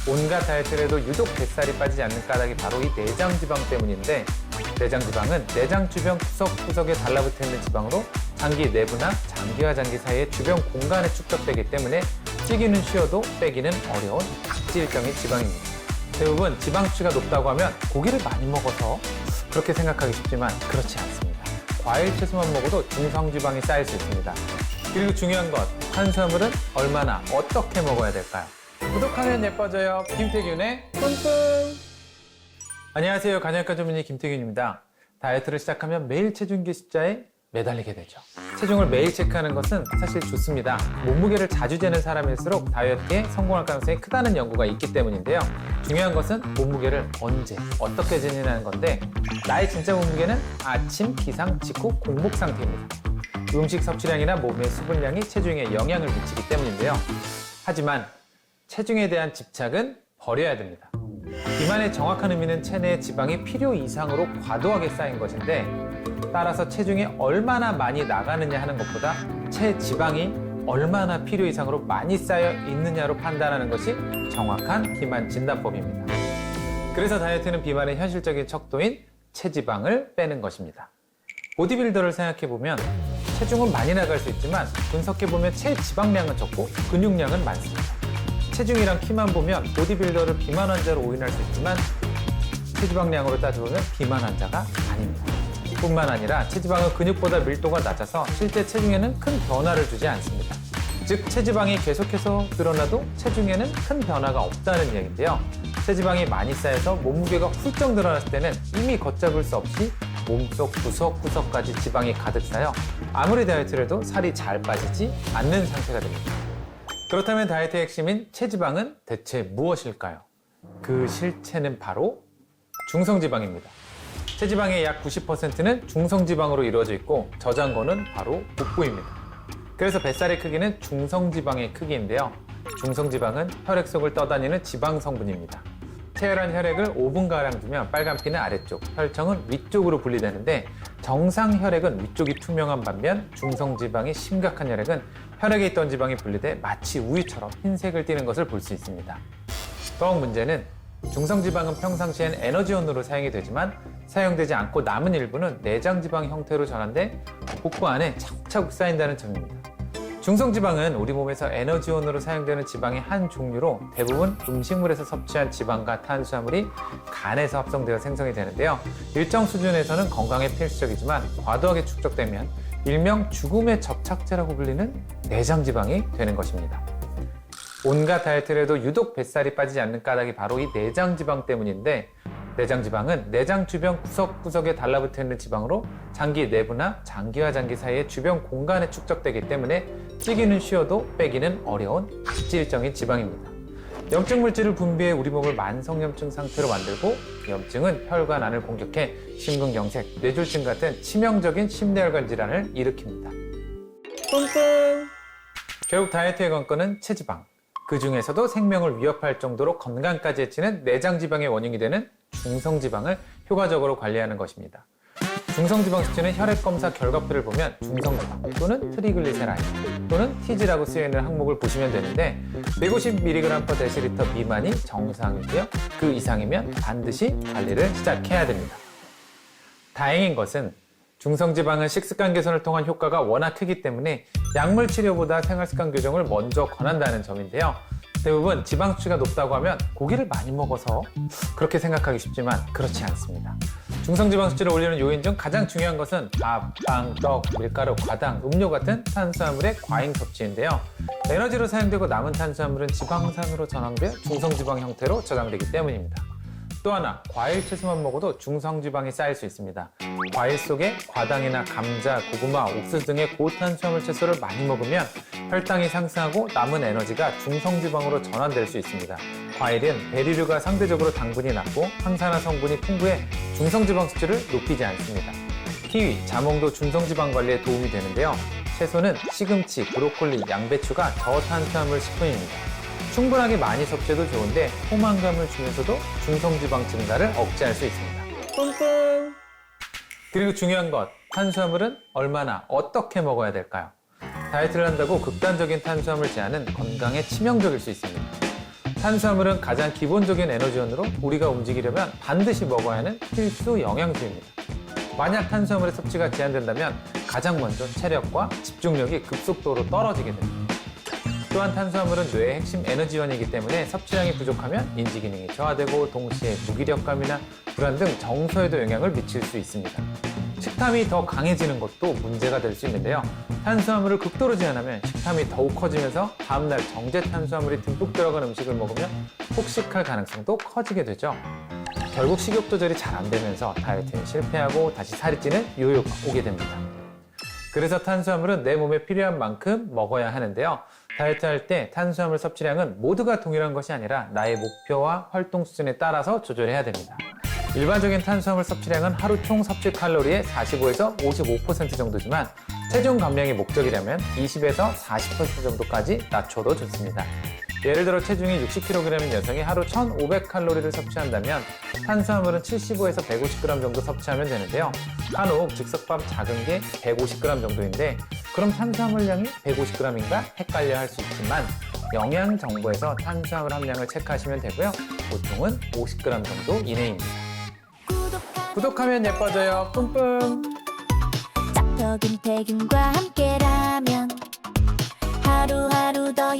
온갖 다이어트를 해도 유독 뱃살이 빠지지 않는 까닭이 바로 이 내장지방 때문인데, 내장지방은 내장 주변 구석구석에 달라붙어 있는 지방으로 장기 내부나 장기와 장기 사이의 주변 공간에 축적되기 때문에 찌기는 쉬워도 빼기는 어려운 악질적인 지방입니다. 대부분 지방치가 높다고 하면 고기를 많이 먹어서 그렇게 생각하기 쉽지만 그렇지 않습니다. 과일, 채소만 먹어도 중성지방이 쌓일 수 있습니다. 그리고 중요한 것, 탄수화물은 얼마나 어떻게 먹어야 될까요? 구독하면 예뻐져요. 김태균의 뿜뿜. 안녕하세요. 간헐과 전문의 김태균입니다. 다이어트를 시작하면 매일 체중계 숫자에 매달리게 되죠. 체중을 매일 체크하는 것은 사실 좋습니다. 몸무게를 자주 재는 사람일수록 다이어트에 성공할 가능성이 크다는 연구가 있기 때문인데요. 중요한 것은 몸무게를 언제, 어떻게 재느냐는 건데, 나의 진짜 몸무게는 아침, 기상, 직후, 공복 상태입니다. 음식 섭취량이나 몸의 수분량이 체중에 영향을 미치기 때문인데요. 하지만 체중에 대한 집착은 버려야 됩니다. 비만의 정확한 의미는 체내의 지방이 필요 이상으로 과도하게 쌓인 것인데, 따라서 체중이 얼마나 많이 나가느냐 하는 것보다 체지방이 얼마나 필요 이상으로 많이 쌓여 있느냐로 판단하는 것이 정확한 비만 진단법입니다. 그래서 다이어트는 비만의 현실적인 척도인 체지방을 빼는 것입니다. 보디빌더를 생각해보면 체중은 많이 나갈 수 있지만 분석해보면 체지방량은 적고 근육량은 많습니다. 체중이랑 키만 보면 보디빌더를 비만 환자로 오인할 수 있지만 체지방량으로 따져보면 비만 환자가 아닙니다. 뿐만 아니라 체지방은 근육보다 밀도가 낮아서 실제 체중에는 큰 변화를 주지 않습니다. 즉 체지방이 계속해서 늘어나도 체중에는 큰 변화가 없다는 얘기인데요. 체지방이 많이 쌓여서 몸무게가 훌쩍 늘어났을 때는 이미 걷잡을 수 없이 몸속 구석구석까지 지방이 가득 쌓여 아무리 다이어트를 해도 살이 잘 빠지지 않는 상태가 됩니다. 그렇다면 다이어트의 핵심인 체지방은 대체 무엇일까요? 그 실체는 바로 중성지방입니다. 체지방의 약 90%는 중성지방으로 이루어져 있고 저장고는 바로 복부입니다. 그래서 뱃살의 크기는 중성지방의 크기인데요. 중성지방은 혈액 속을 떠다니는 지방 성분입니다. 체열한 혈액을 5분가량 두면 빨간 피는 아래쪽, 혈청은 위쪽으로 분리되는데, 정상 혈액은 위쪽이 투명한 반면 중성지방이 심각한 혈액은 혈액에 있던 지방이 분리돼 마치 우유처럼 흰색을 띠는 것을 볼 수 있습니다. 더욱 문제는 중성지방은 평상시엔 에너지원으로 사용이 되지만 사용되지 않고 남은 일부는 내장지방 형태로 전환돼 복부 안에 차곡차곡 쌓인다는 점입니다. 중성지방은 우리 몸에서 에너지원으로 사용되는 지방의 한 종류로 대부분 음식물에서 섭취한 지방과 탄수화물이 간에서 합성되어 생성이 되는데요. 일정 수준에서는 건강에 필수적이지만 과도하게 축적되면 일명 죽음의 접착제라고 불리는 내장지방이 되는 것입니다. 온갖 다이어트를 해도 유독 뱃살이 빠지지 않는 까닭이 바로 이 내장지방 때문인데, 내장지방은 내장 주변 구석구석에 달라붙어 있는 지방으로 장기 내부나 장기와 장기 사이의 주변 공간에 축적되기 때문에 찌기는 쉬워도 빼기는 어려운 악질적인 지방입니다. 염증 물질을 분비해 우리 몸을 만성염증 상태로 만들고, 염증은 혈관 안을 공격해 심근경색, 뇌졸중 같은 치명적인 심내혈관 질환을 일으킵니다. 뿜뿜! 결국 다이어트의 관건은 체지방. 그 중에서도 생명을 위협할 정도로 건강까지 해치는 내장지방의 원인이 되는 중성지방을 효과적으로 관리하는 것입니다. 중성지방 수치는 혈액검사 결과표를 보면 중성지방 또는 트리글리세라이드 또는 TG라고 쓰여있는 항목을 보시면 되는데, 150mg/dL 미만이 정상이고요. 그 이상이면 반드시 관리를 시작해야 됩니다. 다행인 것은 중성지방은 식습관 개선을 통한 효과가 워낙 크기 때문에 약물 치료보다 생활습관 교정을 먼저 권한다는 점인데요. 대부분 지방 수치가 높다고 하면 고기를 많이 먹어서 그렇게 생각하기 쉽지만 그렇지 않습니다. 중성지방 수치를 올리는 요인 중 가장 중요한 것은 밥, 빵, 떡, 밀가루, 과당, 음료 같은 탄수화물의 과잉 섭취인데요. 에너지로 사용되고 남은 탄수화물은 지방산으로 전환되어 중성지방 형태로 저장되기 때문입니다. 또 하나, 과일, 채소만 먹어도 중성지방이 쌓일 수 있습니다. 과일 속에 과당이나 감자, 고구마, 옥수수 등의 고탄수화물 채소를 많이 먹으면 혈당이 상승하고 남은 에너지가 중성지방으로 전환될 수 있습니다. 과일은 베리류가 상대적으로 당분이 낮고 항산화 성분이 풍부해 중성지방 수치를 높이지 않습니다. 키위, 자몽도 중성지방 관리에 도움이 되는데요. 채소는 시금치, 브로콜리, 양배추가 저탄수화물 식품입니다. 충분하게 많이 섭취해도 좋은데 포만감을 주면서도 중성지방 증가를 억제할 수 있습니다. 뿜뿜! 그리고 중요한 것, 탄수화물은 얼마나 어떻게 먹어야 될까요? 다이어트를 한다고 극단적인 탄수화물 제한은 건강에 치명적일 수 있습니다. 탄수화물은 가장 기본적인 에너지원으로 우리가 움직이려면 반드시 먹어야 하는 필수 영양소입니다. 만약 탄수화물의 섭취가 제한된다면 가장 먼저 체력과 집중력이 급속도로 떨어지게 됩니다. 또한 탄수화물은 뇌의 핵심 에너지원이기 때문에 섭취량이 부족하면 인지 기능이 저하되고 동시에 무기력감이나 불안 등 정서에도 영향을 미칠 수 있습니다. 식탐이 더 강해지는 것도 문제가 될 수 있는데요. 탄수화물을 극도로 제한하면 식탐이 더욱 커지면서 다음날 정제 탄수화물이 듬뿍 들어간 음식을 먹으면 폭식할 가능성도 커지게 되죠. 결국 식욕 조절이 잘 안 되면서 다이어트에 실패하고 다시 살이 찌는 요요가 오게 됩니다. 그래서 탄수화물은 내 몸에 필요한 만큼 먹어야 하는데요. 다이어트 할 때 탄수화물 섭취량은 모두가 동일한 것이 아니라 나의 목표와 활동 수준에 따라서 조절해야 됩니다. 일반적인 탄수화물 섭취량은 하루 총 섭취 칼로리의 45에서 55% 정도지만 체중 감량이 목적이라면 20에서 40% 정도까지 낮춰도 좋습니다. 예를 들어 체중이 60kg인 여성이 하루 1,500칼로리를 섭취한다면 탄수화물은 75에서 150g 정도 섭취하면 되는데요. 한옥 즉석밥 작은 게 150g 정도인데 그럼 탄수화물량이 150g인가 헷갈려 할 수 있지만 영양 정보에서 탄수화물 함량을 체크하시면 되고요. 보통은 50g 정도 이내입니다. 구독하면 예뻐져요. 뿜뿜. 짝터 김태균과 함께라면 하루하루 더